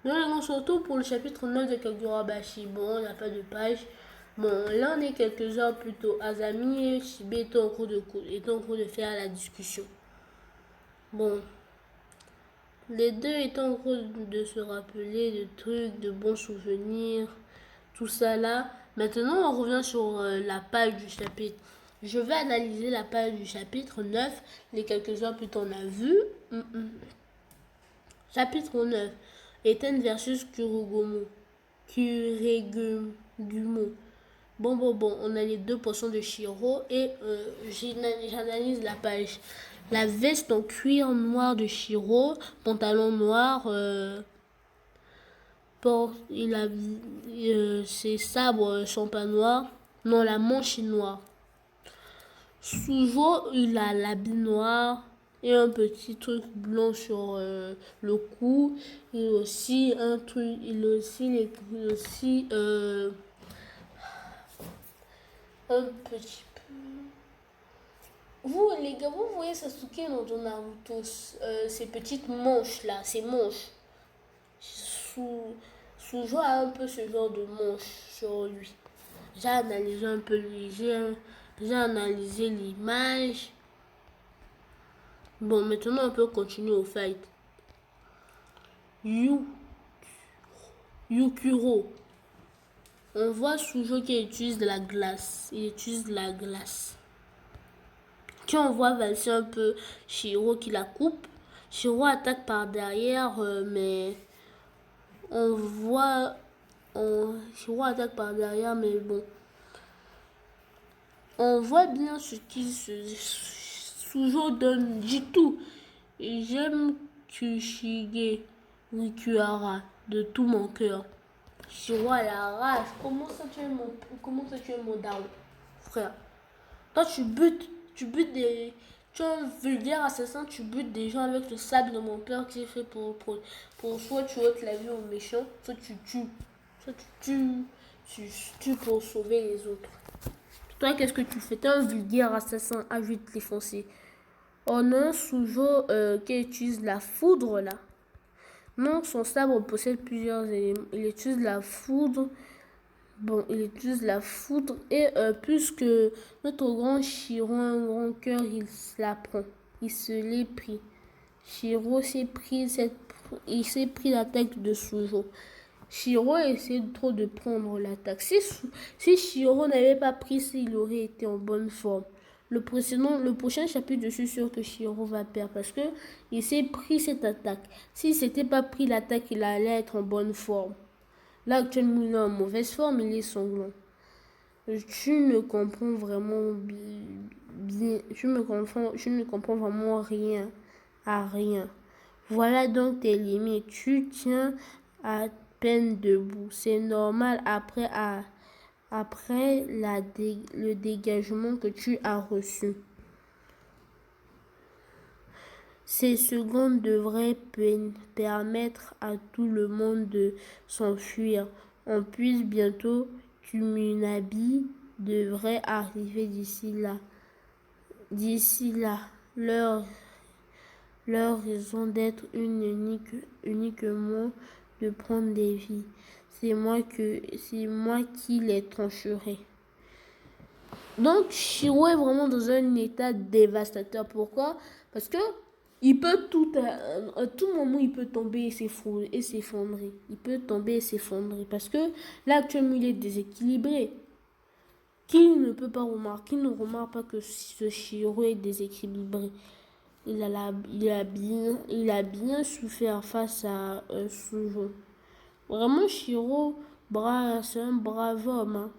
Non, surtout pour le chapitre 9 de Kagurabashi. Bon, il n'y a pas de page. Bon, là, on est quelques heures plus tôt. Azami et Shibe étaient en cours de faire la discussion. Bon, les deux étaient en cours de se rappeler de trucs, de bons souvenirs, tout ça là. Maintenant, on revient sur la page du chapitre. Je vais analyser la page du chapitre 9. Les quelques heures plus tôt, on a vu. Chapitre 9. Eten versus Kurugumo. Kuregumo. Bon, on a les deux potions de Shiro et j'analyse la page. La veste en cuir noir de Shiro, pantalon noir, ses sabres sont pas noirs, non, la manche est noire. Sujo, il a l'habit noir et un petit truc blanc sur le cou. Il a aussi un truc, un petit peu. Vous, les gars, vous voyez Sasuke dans Naruto, ces petites manches là, ces manches. Sujo a un peu ce genre de manches sur lui. J'ai analysé un peu lui, j'ai analysé l'image. Bon, maintenant on peut continuer au fight. Yukiro. On voit Sujo qui utilise de la glace. Il utilise de la glace. Quand on voit valser un peu Shiro qui la coupe, Shiro attaque par derrière, mais on voit. Shiro attaque par derrière, mais bon. On voit bien ce qui se. Sujo donne du tout. J'aime Kushige Rikuhara de tout mon cœur. Shiro a la rage. Comment ça tu es mon daron, frère? Toi tu butes des. Tu es un vulgaire assassin, tu butes des gens avec le sable de mon père qui est fait pour soit tu ôtes la vie aux méchants, soit tu tues. Soit tu tues pour sauver les autres. Toi, qu'est-ce que tu fais? T'es un vulgaire assassin, à vite les foncer. On a un Sujo qui utilise la foudre là. Non, son sabre possède plusieurs éléments. Il utilise la foudre. Bon, il utilise la foudre et puisque notre grand Shiro a un grand cœur, il se la prend. Il se l'est pris. Shiro s'est pris il s'est pris l'attaque de Sujo. Shiro essaie trop de prendre l'attaque. Si Shiro n'avait pas pris ça, il aurait été en bonne forme. Le prochain chapitre, je suis sûr que Shiro va perdre parce que il s'est pris cette attaque. S'il s'était pas pris l'attaque, il allait être en bonne forme. Là, actuellement, il est en mauvaise forme, il est sanglant. Je ne comprends vraiment bien, je ne comprends vraiment rien à rien. Voilà donc tes limites. Tu tiens à peine debout. C'est normal après le dégagement que tu as reçu. Ces secondes devraient permettre à tout le monde de s'enfuir. En plus, bientôt, Tumunabi devrait arriver d'ici là. D'ici là, leur raison d'être uniquement de prendre des vies. C'est moi qui les trancherai. Donc, Shiro est vraiment dans un état dévastateur. Pourquoi? Parce que il peut à tout moment, il peut tomber et s'effondrer. Il peut tomber et s'effondrer. Parce que là, actuellement, il est déséquilibré. Qui ne peut pas remarquer, ne remarque pas que ce Shiro est déséquilibré. Il a bien souffert face à Sujo. Vraiment, Shiro, c'est un brave homme. Hein.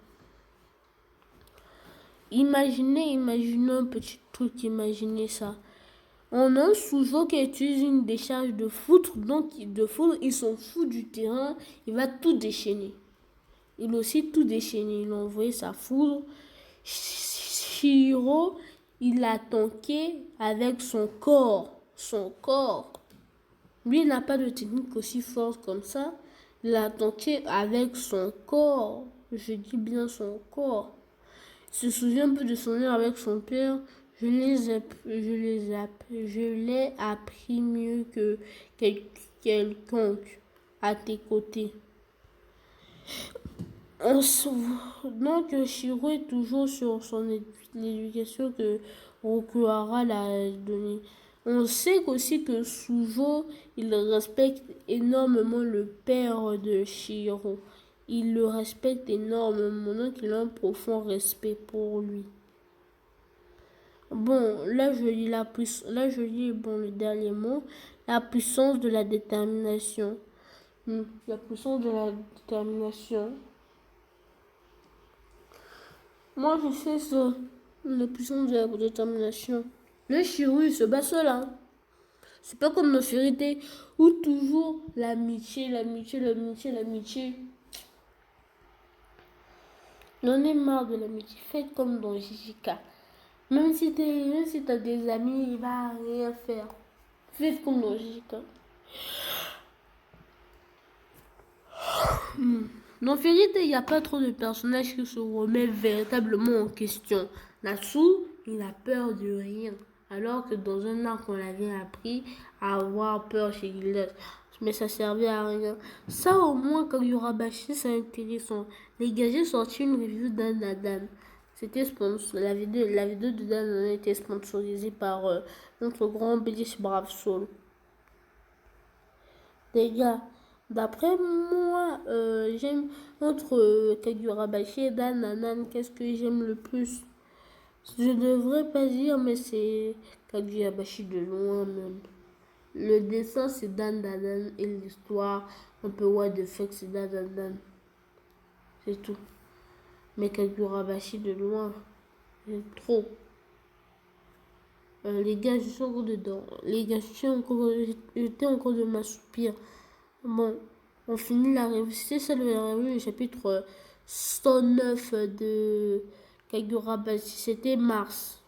Imaginez un petit truc, imaginez ça. On a un Sujo qui utilise une décharge de foudre, donc il s'en fout du terrain, il va tout déchaîner. Il a aussi tout déchaîné, il a envoyé sa foudre. Shiro, il a tanké avec son corps. Lui, il n'a pas de technique aussi forte comme ça. Il a tanké avec son corps. Je dis bien son corps. Il se souvient un peu de son lien avec son père. Je l'ai appris mieux que quelconque. à tes côtés. Donc, Shiro est toujours sur l'éducation que Okuhara l'a donnée. On sait aussi que Sujo, il respecte énormément le père de Shiro. Il le respecte énormément, donc il a un profond respect pour lui. Bon, là je lis le dernier mot, la puissance de la détermination. La puissance de la détermination. Moi, je sais ça. La puissance de la détermination. Le Shiro, il se bat seul, hein. C'est pas comme nos vérités où toujours l'amitié. J'en ai marre de l'amitié. Faites comme dans Jijika. Même si t'as des amis, il va rien faire. Faites comme dans Jijika. Dans vérité, il n'y a pas trop de personnages qui se remettent véritablement en question. Natsu, il a peur de rien. Alors que dans un arc, on l'avait appris à avoir peur chez Gildas. Mais ça servait à rien. Ça, au moins, quand Yurabashi, c'est intéressant. Les gars, j'ai sorti une review d'Anadan. C'était la vidéo de Dan était sponsorisée par notre grand Bélis Brave Soul. Les gars, d'après moi, j'aime entre Kagurabashi et Dan, qu'est-ce que j'aime le plus? Je devrais pas dire, mais c'est Kagurabashi de loin même. Le dessin c'est Dan et l'histoire, un peu what the fuck c'est Dan. C'est tout. Mais Kagurabashi de loin, c'est trop. Les gars, je suis encore dedans. Les gars, j'étais encore de m'assoupir. Bon, on finit la revue. C'est ça le chapitre 109 de Kagurabashi. C'était mars.